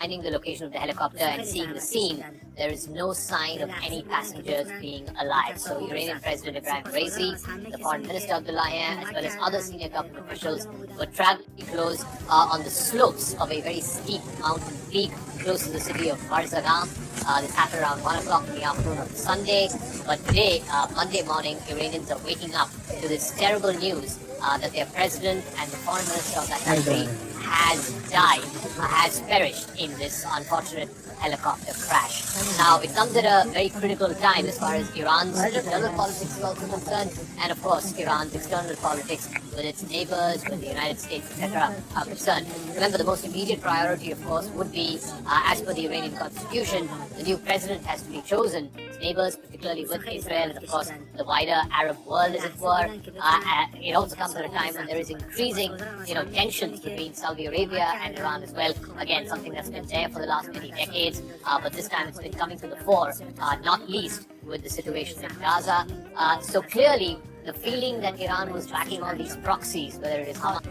Finding the location of the helicopter and seeing the scene, there is no sign of any passengers being alive. So Iranian President Ibrahim Raisi, the Foreign Minister Abdullahian, as well as other senior government officials were traveling close on the slopes of a very steep mountain peak close to the city of Barzagam. This happened around 1 o'clock in the afternoon of Sunday. But today, Monday morning, Iranians are waking up to this terrible news that their president and the foreign minister of that country has died, has perished in this unfortunate helicopter crash. Now, it comes at a very critical time as far as Iran's internal politics is also concerned, and of course, Iran's external politics with its neighbors, with the United States, etc. are concerned. Remember, the most immediate priority, of course, would be, as per the Iranian constitution, the new president has to be chosen. Its neighbors, particularly with Israel, and of course, the wider Arab world, as it were. It also comes at a time when there is increasing, tensions between Saudi Arabia and Iran as well. Again, something that's been there for the last many decades, but this time it's been coming to the fore, not least with the situation in Gaza. So clearly, the feeling that Iran was backing all these proxies, whether it is Hamas,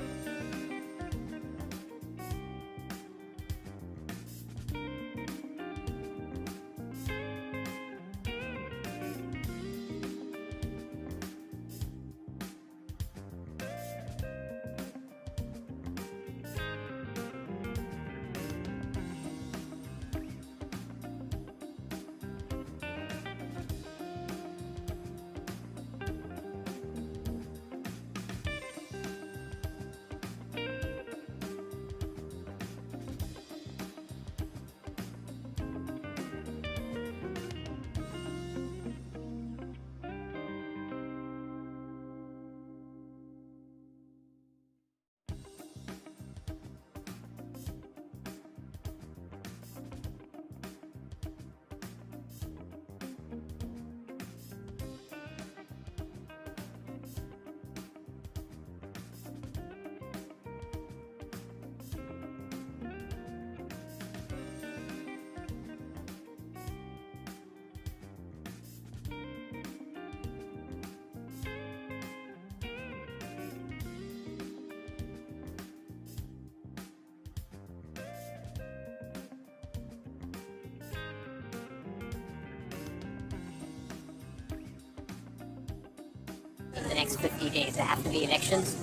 in the next 50 days. There have to be elections.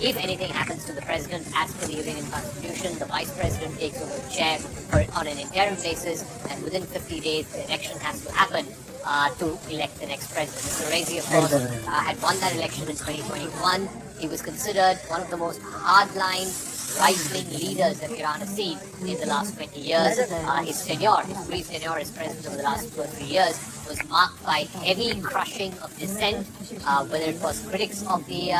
If anything happens to the president, as per the Iranian constitution, the vice president takes over the chair on an interim basis, and within 50 days, the election has to happen to elect the next president. Mr. Raisi, of course, had won that election in 2021. He was considered one of the most hardline right-wing leaders that Iran has seen in the last 20 years. His brief tenure as president over the last 2 or 3 years was marked by heavy crushing of dissent, whether it was critics of the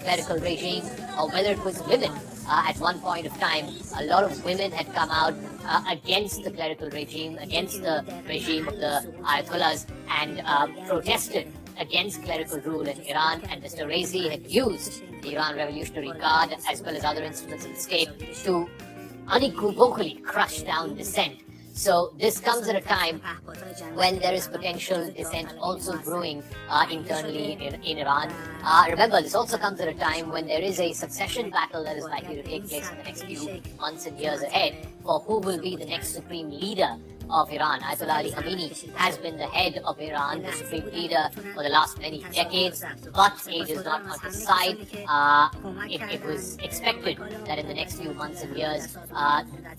clerical regime or whether it was women. At one point of time, a lot of women had come out against the clerical regime, against the regime of the Ayatollahs, and protested against clerical rule in Iran, and Mr. Raisi had used the Iran Revolutionary Guard as well as other instruments of the state to unequivocally crush down dissent. So this comes at a time when there is potential dissent also brewing internally in Iran. Remember, this also comes at a time when there is a succession battle that is likely to take place in the next few months and years ahead for who will be the next supreme leader of Iran. Ayatollah Ali Khamenei has been the head of Iran, the supreme leader for the last many decades, but age is not on his side. It was expected that in the next few months and years,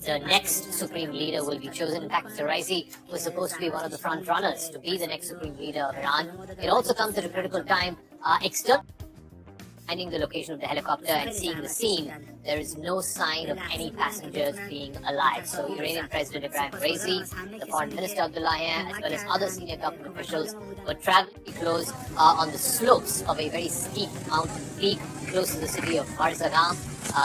the next supreme leader will be chosen. In fact, Mr. Raisi was supposed to be one of the front runners to be the next supreme leader of Iran. It also comes at a critical time. Finding the location of the helicopter and seeing the scene, there is no sign of any passengers being alive. So Iranian President Ibrahim Raisi, the Foreign Minister Abdullahian, as well as other senior government officials were traveling close on the slopes of a very steep mountain peak close to the city of Barzagam.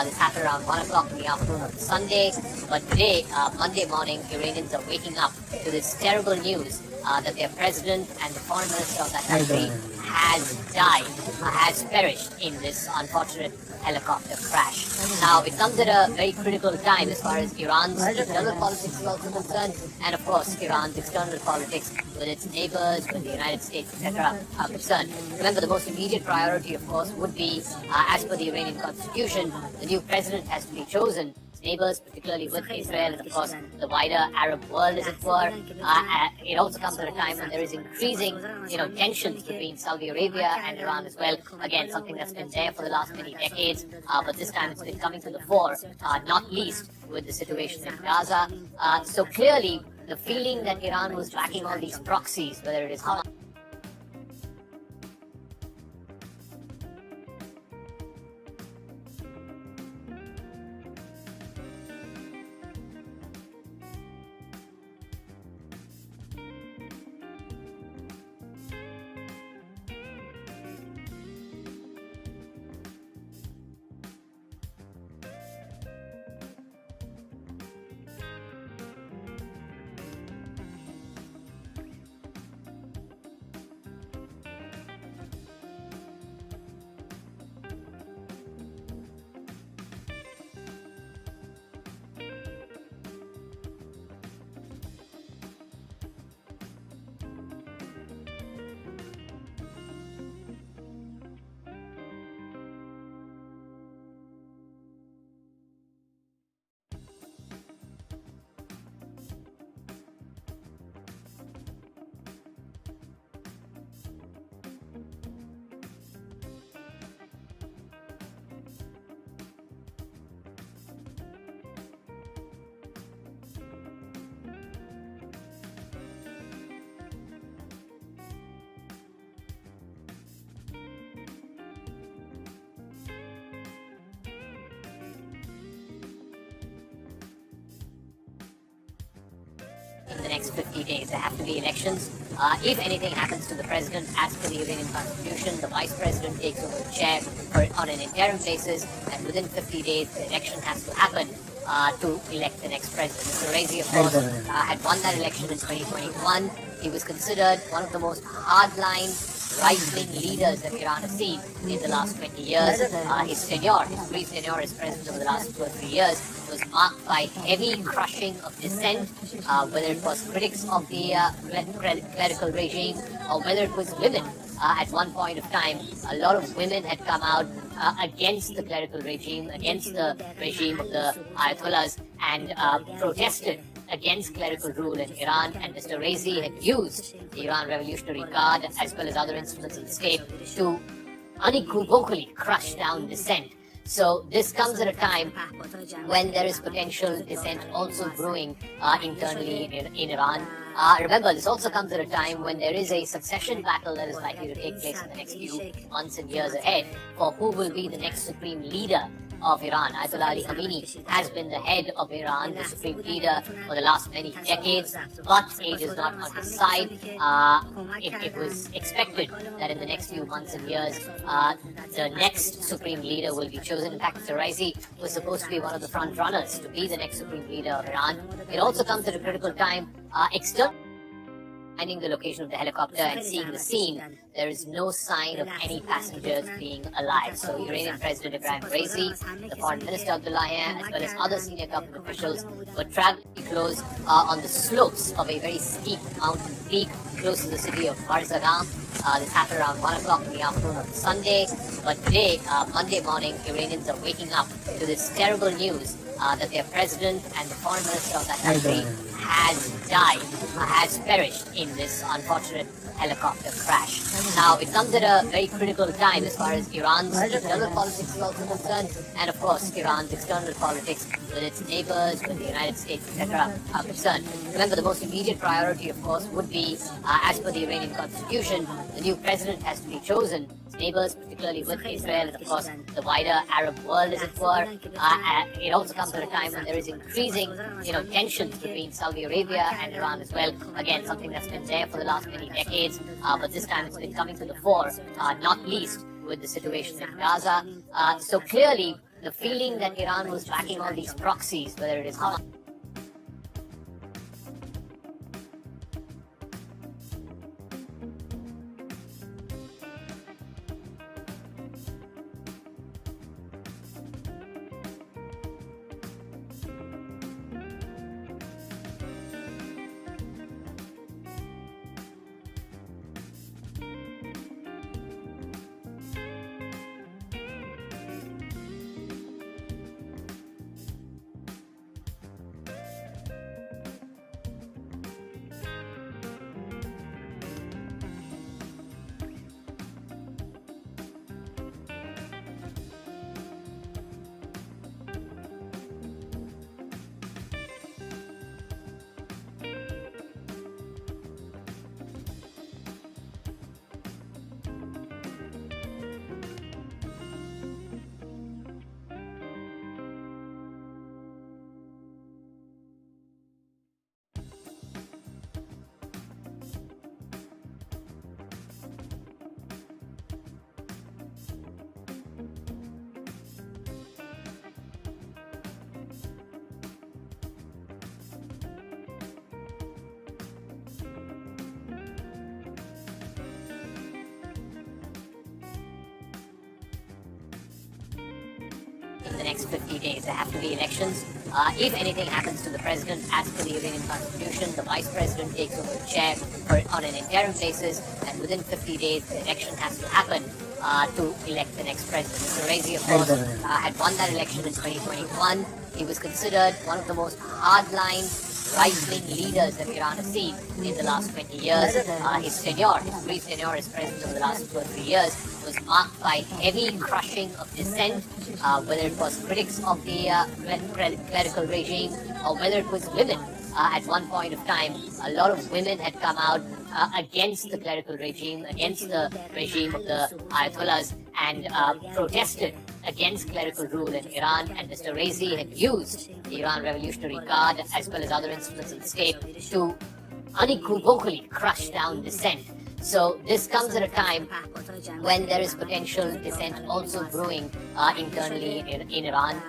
This happened around 1 o'clock in the afternoon of Sunday. But today, Monday morning, Iranians are waking up to this terrible news that their president and the foreign minister of that country has died, has perished in this unfortunate helicopter crash. Now, it comes at a very critical time as far as Iran's internal politics is also concerned, and of course, Iran's external politics with its neighbors, with the United States, etc. are concerned. Remember, the most immediate priority, of course, would be, as per the Iranian constitution, the new president has to be chosen. Its neighbors, particularly with Israel and of course the wider Arab world, as it were. It also comes at a time when there is increasing, tensions between Saudi Arabia and Iran as well. Again, something that's been there for the last many decades, but this time it's been coming to the fore, not least with the situation in Gaza. So clearly, the feeling that Iran was backing all these proxies, whether it is Hamas. In the next 50 days, there have to be elections. If anything happens to the president, as per the Iranian constitution, the vice president takes over the chair on an interim basis, and within 50 days, the election has to happen to elect the next president. Mr. Raisi, of course, had won that election in 2021. He was considered one of the most hardline right-wing leaders that Iran has seen in the last 20 years. His brief tenure as president over the last 2 or 3 years was marked by heavy crushing of dissent, whether it was critics of the clerical regime or whether it was women. At one point of time, a lot of women had come out against the clerical regime, against the regime of the Ayatollahs, and protested against clerical rule in Iran, and Mr. Raisi had used the Iran Revolutionary Guard as well as other instruments of the state to unequivocally crush down dissent. So this comes at a time when there is potential dissent also brewing internally in Iran. Remember, this also comes at a time when there is a succession battle that is likely to take place in the next few months and years ahead for who will be the next supreme leader of Iran. Ayatollah Ali Khamenei has been the head of Iran, the supreme leader for the last many decades, but age is not on his side. It was expected that in the next few months and years, the next supreme leader will be chosen. In fact, Mr. Raisi was supposed to be one of the front runners to be the next supreme leader of Iran. It also comes at a critical time. Finding the location of the helicopter and seeing the scene, there is no sign of any passengers being alive. So Iranian President Ibrahim Raisi, the Foreign Minister Abdullahian, as well as other senior government officials were traveling close on the slopes of a very steep mountain peak close to the city of Barzagam. This happened around 1 o'clock in the afternoon of Sunday. But today, Monday morning, Iranians are waking up to this terrible news that their president and the foreign minister of that country has died, has perished in this unfortunate helicopter crash. Now, it comes at a very critical time as far as Iran's internal politics is also concerned, and of course, Iran's external politics with its neighbors, with the United States, etc. are concerned. Remember, the most immediate priority, of course, would be, as per the Iranian constitution, the new president has to be chosen. Neighbors, particularly with Israel and of course the wider Arab world, as it were. It also comes at a time when there is increasing, tensions between Saudi Arabia and Iran as well. Again, something that's been there for the last many decades, but this time it's been coming to the fore, not least with the situation in Gaza. So clearly, the feeling that Iran was backing all these proxies, whether it is Hamas. next 50 days. There have to be elections. If anything happens to the president, as per the Iranian constitution, the vice president takes over the chair on an interim basis, and within 50 days, the election has to happen to elect the next president. Mr. Raisi, of course, had won that election in 2021. He was considered one of the most hardline right-wing leaders that Iran has seen in the last 20 years. His brief tenure as president over the last 2 or 3 years, was marked by heavy crushing of dissent, whether it was critics of the clerical regime or whether it was women. At one point of time, a lot of women had come out against the clerical regime, against the regime of the Ayatollahs, and protested against clerical rule in Iran. And Mr. Raisi had used the Iran Revolutionary Guard as well as other instruments of the state to unequivocally crush down dissent. So this comes at a time when there is potential dissent also brewing internally in Iran.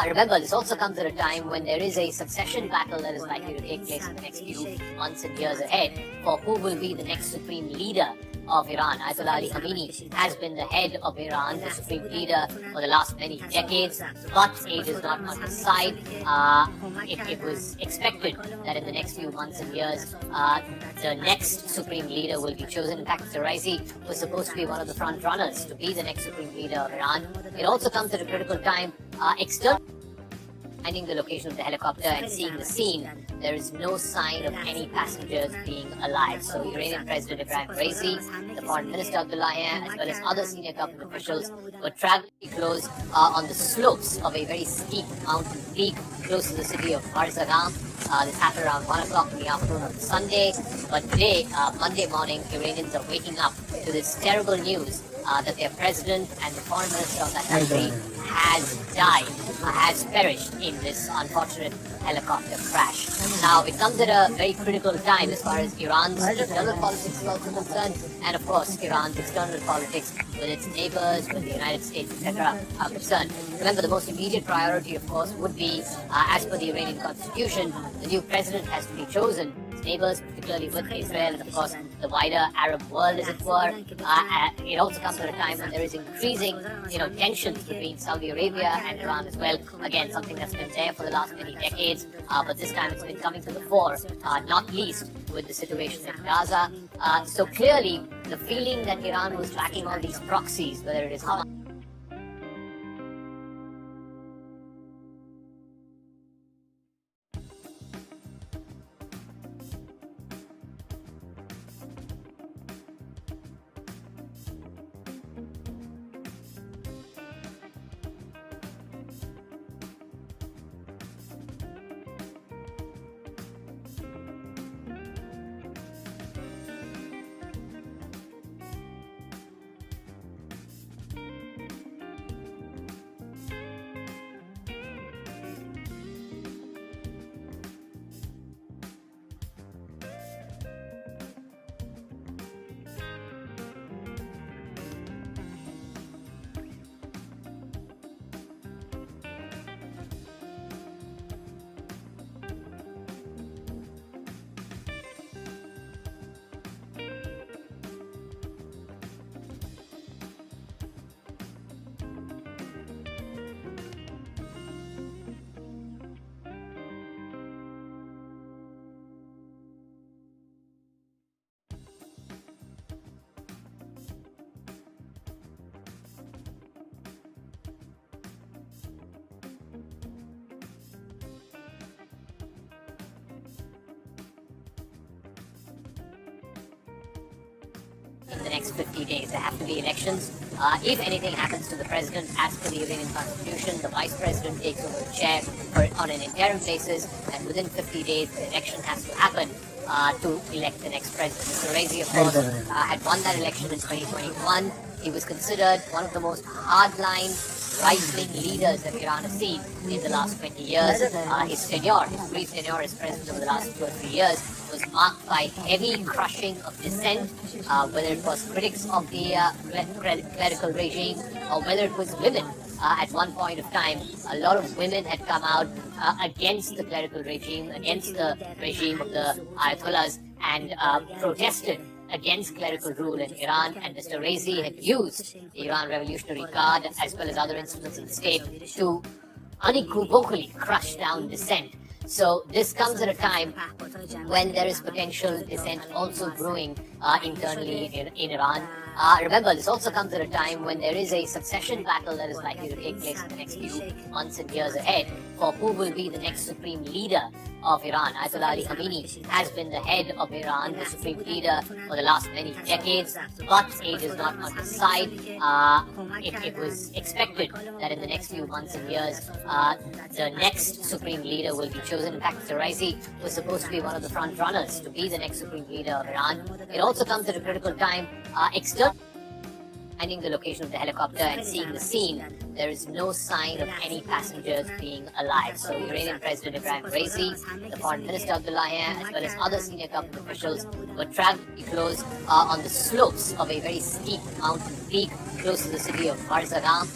Remember, this also comes at a time when there is a succession battle that is likely to take place in the next few months and years ahead for who will be the next supreme leader of Iran. Ayatollah Ali Khamenei has been the head of Iran, the supreme leader for the last many decades, but age is not on his side. It was expected that in the next few months and years, the next supreme leader will be chosen. In fact, Mr. Raisi was supposed to be one of the front runners to be the next supreme leader of Iran. It also comes at a critical time. Finding the location of the helicopter and seeing the scene, there is no sign of any passengers being alive. So Iranian President Ibrahim Raisi, the Foreign Minister Abdullahian, as well as other senior government officials were traveling close on the slopes of a very steep mountain peak close to the city of Farzagam. This happened around 1 o'clock in the afternoon on Sunday. But today, Monday morning, Iranians are waking up to this terrible news that their president and the foreign minister of that country has died, has perished in this unfortunate helicopter crash. Now, it comes at a very critical time as far as Iran's internal politics is also concerned, and of course, Iran's external politics with its neighbors, with the United States, etc. are concerned. Remember, the most immediate priority, of course, would be, as per the Iranian constitution, the new president has to be chosen. Its neighbors, particularly with Israel, and of course, the wider Arab world, as it were. It also comes at a time when there is increasing, tensions between Saudi Arabia and Iran as well. Again, something that's been there for the last many decades, but this time it's been coming to the fore, not least with the situation in Gaza. So clearly, the feeling that Iran was tracking all these proxies, whether it is Hamas. In the next 50 days, there have to be elections. If anything happens to the president, as per the Iranian constitution, the vice president takes over the chair on an interim basis, and within 50 days, the election has to happen to elect the next president. Mr. Raisi, of course, had won that election in 2021. He was considered one of the most hardline right-wing leaders that Iran has seen in the last 20 years. His brief tenure as president over the last 2 or 3 years, was marked by heavy crushing of dissent, whether it was critics of the clerical regime or whether it was women. At one point of time, a lot of women had come out against the clerical regime, against the regime of the Ayatollahs, and protested against clerical rule in Iran. And Mr. Raisi had used the Iran Revolutionary Guard as well as other instruments of the state to unequivocally crush down dissent. So this comes at a time when there is potential dissent also brewing internally in Iran. Remember, this also comes at a time when there is a succession battle that is likely to take place in the next few months and years ahead for who will be the next supreme leader of Iran. Ayatollah Ali Khamenei has been the head of Iran, the supreme leader for the last many decades, but age is not on his side. It was expected that in the next few months and years, the next supreme leader will be chosen. In fact, Mr. Raisi was supposed to be one of the front runners to be the next supreme leader of Iran. It also comes at a critical time. Finding the location of the helicopter and seeing the scene, there is no sign of any passengers being alive. So Iranian President Ibrahim Raisi, the Foreign Minister Abdullahian, as well as other senior government officials were traveling close on the slopes of a very steep mountain peak close to the city of Barzagam.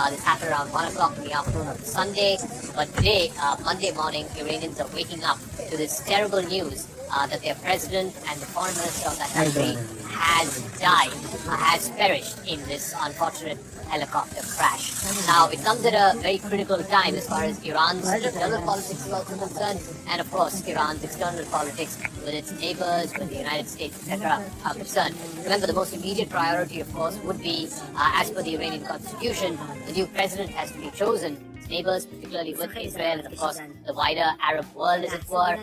This happened around 1 o'clock in the afternoon of Sunday. But today, Monday morning, Iranians are waking up to this terrible news that their president and the foreign minister of that country has died, has perished in this unfortunate helicopter crash. Now, it comes at a very critical time as far as Iran's internal politics is also concerned, and of course, Iran's external politics with its neighbors, with the United States, etc. are concerned. Remember, the most immediate priority, of course, would be, as per the Iranian constitution, the new president has to be chosen. Neighbors, particularly with Israel and of course the wider Arab world, as it were.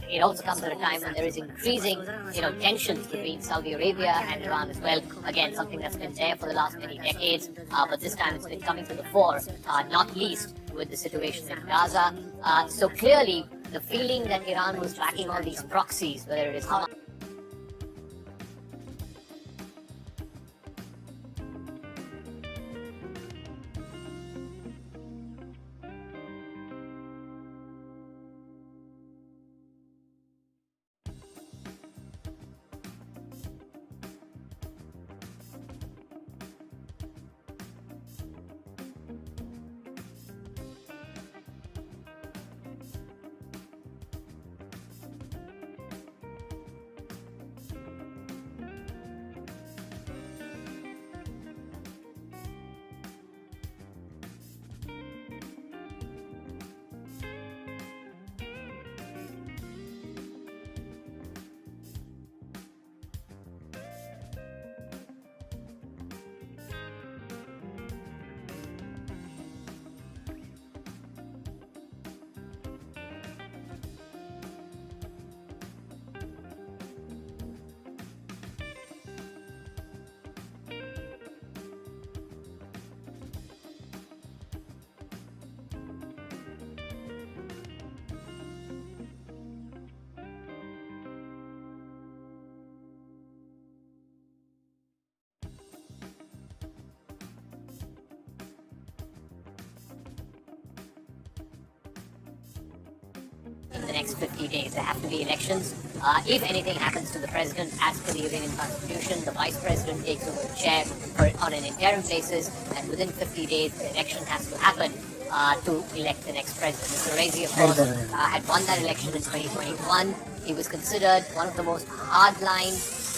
It also comes at a time when there is increasing, tensions between Saudi Arabia and Iran as well. Again, something that's been there for the last many decades, but this time it's been coming to the fore, not least with the situation in Gaza. So clearly, the feeling that Iran was backing all these proxies, whether it is Hamas. In the next 50 days, there have to be elections. If anything happens to the president, as per the Iranian constitution, the vice president takes over the chair on an interim basis, and within 50 days, the election has to happen to elect the next president. Mr. Raisi, of course, had won that election in 2021. He was considered one of the most hardline,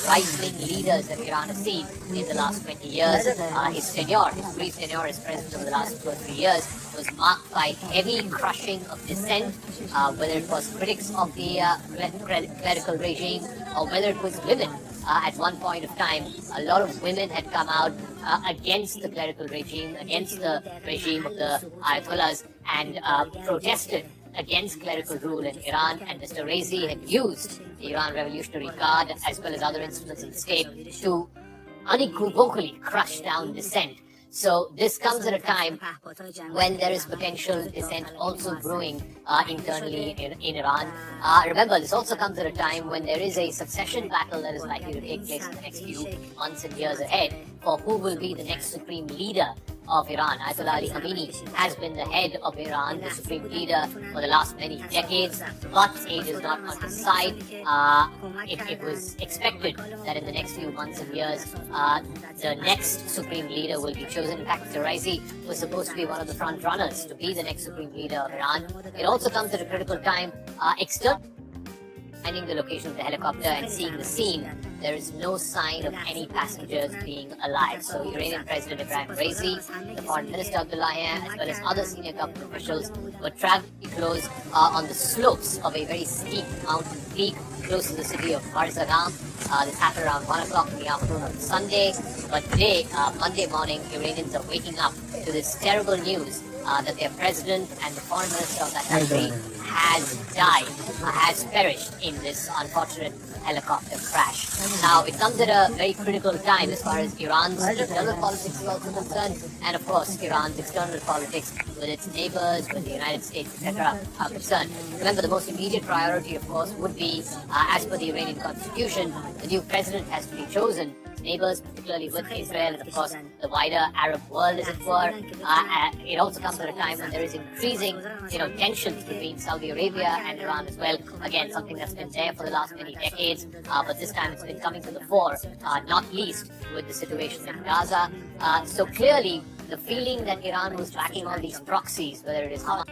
right-wing leaders that Iran has seen in the last 20 years. His brief tenure as president over the last 2 or 3 years was marked by heavy crushing of dissent, whether it was critics of the clerical regime or whether it was women. At one point of time, a lot of women had come out against the clerical regime, against the regime of the Ayatollahs, and protested against clerical rule in Iran. And Mr. Raisi had used the Iran Revolutionary Guard as well as other instruments of the state to unequivocally crush down dissent. So this comes at a time when there is potential dissent also brewing internally in Iran. Remember, this also comes at a time when there is a succession battle that is likely to take place in the next few months and years ahead for who will be the next supreme leader of Iran. Ayatollah Ali Khamenei has been the head of Iran, the supreme leader for the last many decades, but age is not on his side. It was expected that in the next few months and years, the next supreme leader will be chosen. In fact, Mr. Raisi was supposed to be one of the front runners to be the next supreme leader of Iran. It also comes at a critical time. finding the location of the helicopter and seeing the scene, there is no sign of any passengers being alive. So Iranian President Ibrahim Raisi, the Foreign Minister Abdullahian, as well as other senior government officials were traveling close on the slopes of a very steep mountain peak close to the city of Marzagam. This happened around 1 o'clock in the afternoon on Sunday. But today, Monday morning, Iranians are waking up to this terrible news that their president and the foreign minister of that country has died, has perished in this unfortunate helicopter crash. Now, it comes at a very critical time as far as Iran's internal politics is also concerned, and of course, Iran's external politics with its neighbors, with the United States, etc. are concerned. Remember, the most immediate priority, of course, would be, as per the Iranian constitution, the new president has to be chosen. Neighbors, particularly with Israel, and of course the wider Arab world, as it were. It also comes at a time when there is increasing, tensions between Saudi Arabia and Iran as well. Again, something that's been there for the last many decades, but this time it's been coming to the fore, not least with the situation in Gaza. So clearly, the feeling that Iran was backing all these proxies, whether it is Hamas.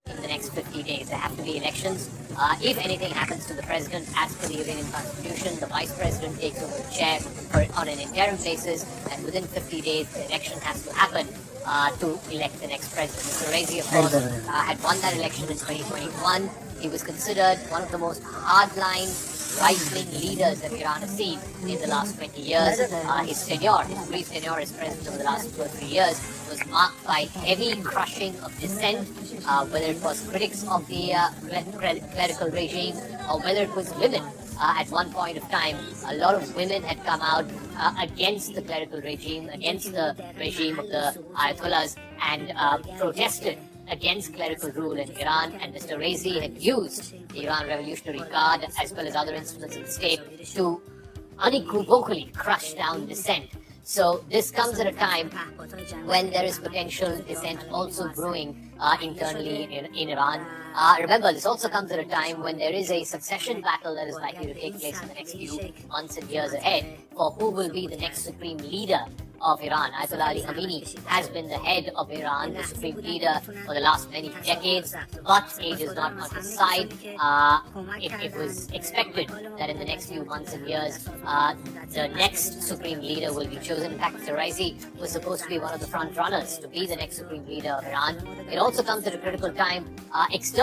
In the next 50 days, there have to be elections. If anything happens to the president, as per the Iranian constitution, the vice president takes over the chair on an interim basis, and within 50 days, the election has to happen to elect the next president. Mr. Raisi, of course, had won that election in 2021. He was considered one of the most hardline right-wing leaders that Iran has seen in the last 20 years. His brief tenure as president over the last 2 or 3 years was marked by heavy crushing of dissent, whether it was critics of the clerical regime or whether it was women. At one point of time, a lot of women had come out against the clerical regime, against the regime of the Ayatollahs, and protested against clerical rule in Iran, and Mr. Raisi had used the Iran Revolutionary Guard as well as other instruments of the state to unequivocally crush down dissent. So this comes at a time when there is potential dissent also brewing internally in Iran. Remember, this also comes at a time when there is a succession battle that is likely to take place in the next few months and years ahead for who will be the next supreme leader of Iran. Ayatollah Ali Khamenei has been the head of Iran, the supreme leader for the last many decades, but age is not on his side. It was expected that in the next few months and years, the next supreme leader will be chosen. In fact, Mr. Raisi was supposed to be one of the front runners to be the next supreme leader of Iran. It also comes at a critical time. External